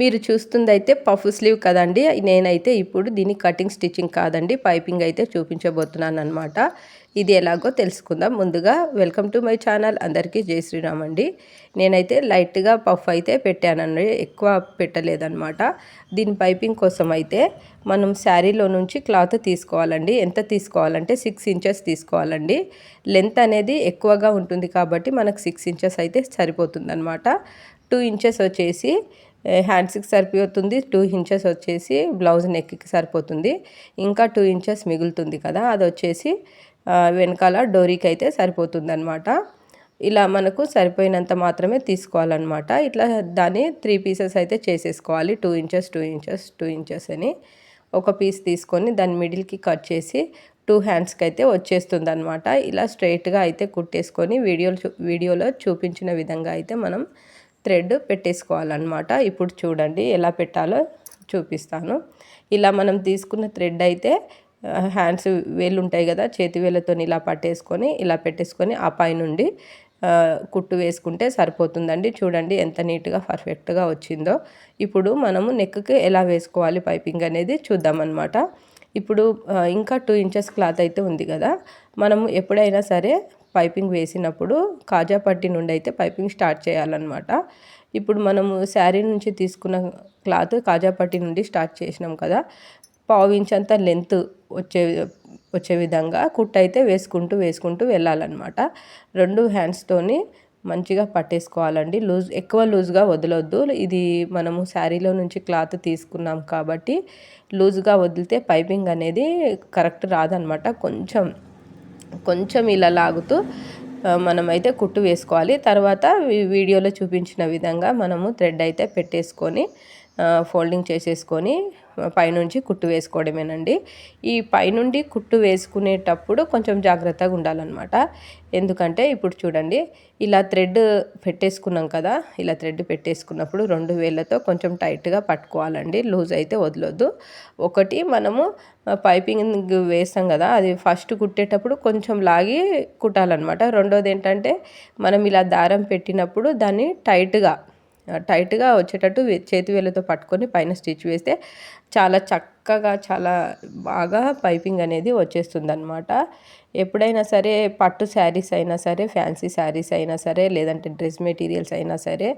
మీరు చూస్తుందైతే puff slew కదండి. నేనైతే ఇప్పుడు దీని కటింగ్ స్టిచ్చింగ్ కాదండి, పైపింగ్ అయితే చూపించబోతున్నాను అనమాట. ఇది ఎలాగో తెలుసుకుందాం. ముందుగా వెల్కమ్ టు మై ఛానల్. అందరికీ జై శ్రీరామ్ అండి. నేనైతే లైట్గా పఫ్ అయితే పెట్టానండి, ఎక్కువ పెట్టలేదన్నమాట. దీని పైపింగ్ కోసం అయితే మనం శారీలో నుంచి క్లాత్ తీసుకోవాలండి. ఎంత తీసుకోవాలంటే 6 ఇంచెస్ తీసుకోవాలండి. లెంత్ అనేది ఎక్కువగా ఉంటుంది కాబట్టి మనకు 6 ఇంచెస్ అయితే సరిపోతుంది అనమాట. 2 ఇంచెస్ వచ్చేసి హ్యాండ్స్కి సరిపోతుంది, 2 ఇంచెస్ వచ్చేసి బ్లౌజ్ నెక్కి సరిపోతుంది, ఇంకా 2 ఇంచెస్ మిగులుతుంది కదా, అది వచ్చేసి వెనకాల డోరీకి అయితే సరిపోతుంది అనమాట. ఇలా మనకు సరిపోయినంత మాత్రమే తీసుకోవాలన్నమాట. ఇట్లా దాన్ని 3 పీసెస్ అయితే చేసేసుకోవాలి. 2 ఇంచెస్ 2 ఇంచెస్ 2 ఇంచెస్ అని ఒక పీస్ తీసుకొని దాని మిడిల్కి కట్ చేసి 2 హ్యాండ్స్కి అయితే వచ్చేస్తుంది అనమాట. ఇలా స్ట్రైట్గా అయితే కుట్టేసుకొని వీడియోలో చూపించిన విధంగా అయితే మనం థ్రెడ్ పెట్టేసుకోవాలన్నమాట. ఇప్పుడు చూడండి ఎలా పెట్టాలో చూపిస్తాను. ఇలా మనం తీసుకున్న థ్రెడ్ అయితే హ్యాండ్స్ వేళ్ళు ఉంటాయి కదా, చేతి వేళ్ళతో ఇలా పట్టేసుకొని ఇలా పెట్టేసుకొని ఆ పై నుండి కుట్టు వేసుకుంటే సరిపోతుందండి. చూడండి ఎంత నీట్గా పర్ఫెక్ట్గా వచ్చిందో. ఇప్పుడు మనము నెక్కి ఎలా వేసుకోవాలి పైపింగ్ అనేది చూద్దామన్నమాట. ఇప్పుడు ఇంకా 2 ఇంచెస్ క్లాత్ అయితే ఉంది కదా, మనము ఎప్పుడైనా సరే పైపింగ్ వేసినప్పుడు కాజా పట్టి నుండి అయితే పైపింగ్ స్టార్ట్ చేయాలన్నమాట. ఇప్పుడు మనము శారీ నుంచి తీసుకున్న క్లాత్ కాజా పట్టి నుండి స్టార్ట్ చేసినాం కదా, 1/2 ఇంచ్ అంత లెంత్ వచ్చే విధంగా కుట్టు అయితే వేసుకుంటూ వెళ్ళాలన్నమాట. 2 హ్యాండ్స్తోని మంచిగా పట్టేసుకోవాలండి. ఎక్కువ లూజ్గా వదలొద్దు. ఇది మనము శారీలో నుంచి క్లాత్ తీసుకున్నాం కాబట్టి లూజ్గా వదిలితే పైపింగ్ అనేది కరెక్ట్ రాదనమాట. కొంచెం ఇలా లాగుతూ మనమైతే కుట్టు వేసుకోవాలి. తర్వాత వీడియోలో చూపించిన విధంగా మనము థ్రెడ్ అయితే పెట్టేసుకొని ఫోల్డింగ్ చేసేసుకొని పైనుంచి కుట్టు వేసుకోవడమేనండి. ఈ పైనుండి కుట్టు వేసుకునేటప్పుడు కొంచెం జాగ్రత్తగా ఉండాలన్నమాట. ఎందుకంటే ఇప్పుడు చూడండి ఇలా థ్రెడ్ పెట్టేసుకున్నాం కదా, ఇలా థ్రెడ్ పెట్టేసుకున్నప్పుడు 2 వేళ్ళతో కొంచెం టైట్గా పట్టుకోవాలండి, లూజ్ అయితే వదలొద్దు. ఒకటి మనము పైపింగ్ వేస్తాం కదా, అది ఫస్ట్ కుట్టేటప్పుడు కొంచెం లాగి కుట్టాలన్నమాట. రెండోది ఏంటంటే మనం ఇలా దారం పెట్టినప్పుడు దాన్ని టైట్గా వచ్చేటట్టు చేతి వేళ్ళతో పట్టుకొని పైన స్టిచ్ వేస్తే చాలా చక్కగా చాలా బాగా పైపింగ్ అనేది వచ్చేస్తుంది అనమాట. ఎప్పుడైనా సరే పట్టు శారీస్ అయినా సరే, ఫ్యాన్సీ శారీస్ అయినా సరే, లేదంటే డ్రెస్ మెటీరియల్స్ అయినా సరే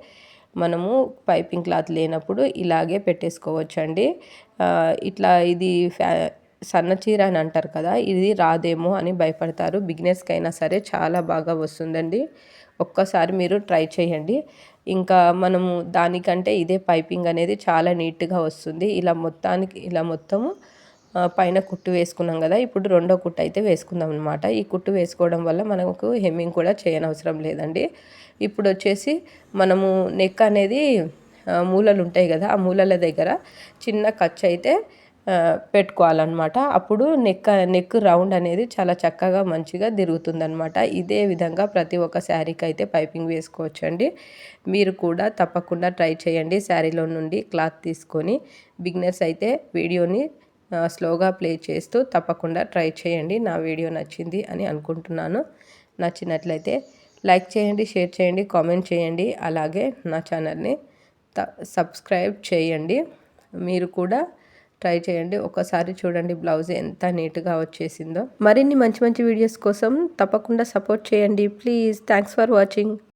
మనము పైపింగ్ క్లాత్ లేనప్పుడు ఇలాగే పెట్టేసుకోవచ్చండి. ఇట్లా ఇది సన్న చీర అని అంటారు కదా, ఇది రాదేమో అని భయపడతారు. బిగినర్స్కి అయినా సరే చాలా బాగా వస్తుందండి. ఒక్కసారి మీరు ట్రై చేయండి. ఇంకా మనము దానికంటే ఇదే పైపింగ్ అనేది చాలా నీట్గా వస్తుంది. ఇలా మొత్తము పైన కుట్టు వేసుకున్నాం కదా, ఇప్పుడు రెండో కుట్టు అయితే వేసుకుందాం అనమాట. ఈ కుట్టు వేసుకోవడం వల్ల మనకు హెమ్మింగ్ కూడా చేయనవసరం లేదండి. ఇప్పుడు వచ్చేసి మనము నెక్ అనేది మూలలు ఉంటాయి కదా, ఆ మూలల దగ్గర చిన్న ఖర్చు అయితే పెట్టుకోవాలన్నమాట. అప్పుడు నెక్ రౌండ్ అనేది చాలా చక్కగా మంచిగా తిరుగుతుందన్నమాట. ఇదే విధంగా ప్రతి ఒక్క శారీకి అయితే పైపింగ్ వేసుకోవచ్చండి. మీరు కూడా తప్పకుండా ట్రై చేయండి. శారీలో నుండి క్లాత్ తీసుకొని బిగినర్స్ అయితే వీడియోని స్లోగా ప్లే చేస్తూ తప్పకుండా ట్రై చేయండి. నా వీడియో నచ్చింది అని అనుకుంటున్నాను. నచ్చినట్లయితే లైక్ చేయండి, షేర్ చేయండి, కామెంట్ చేయండి. అలాగే నా ఛానల్ని సబ్స్క్రైబ్ చేయండి. మీరు కూడా ట్రై చేయండి. ఒకసారి చూడండి బ్లౌజ్ ఎంత నీట్గా వచ్చేసిందో. మరిన్ని మంచి వీడియోస్ కోసం తప్పకుండా సపోర్ట్ చేయండి ప్లీజ్. Thanks for watching.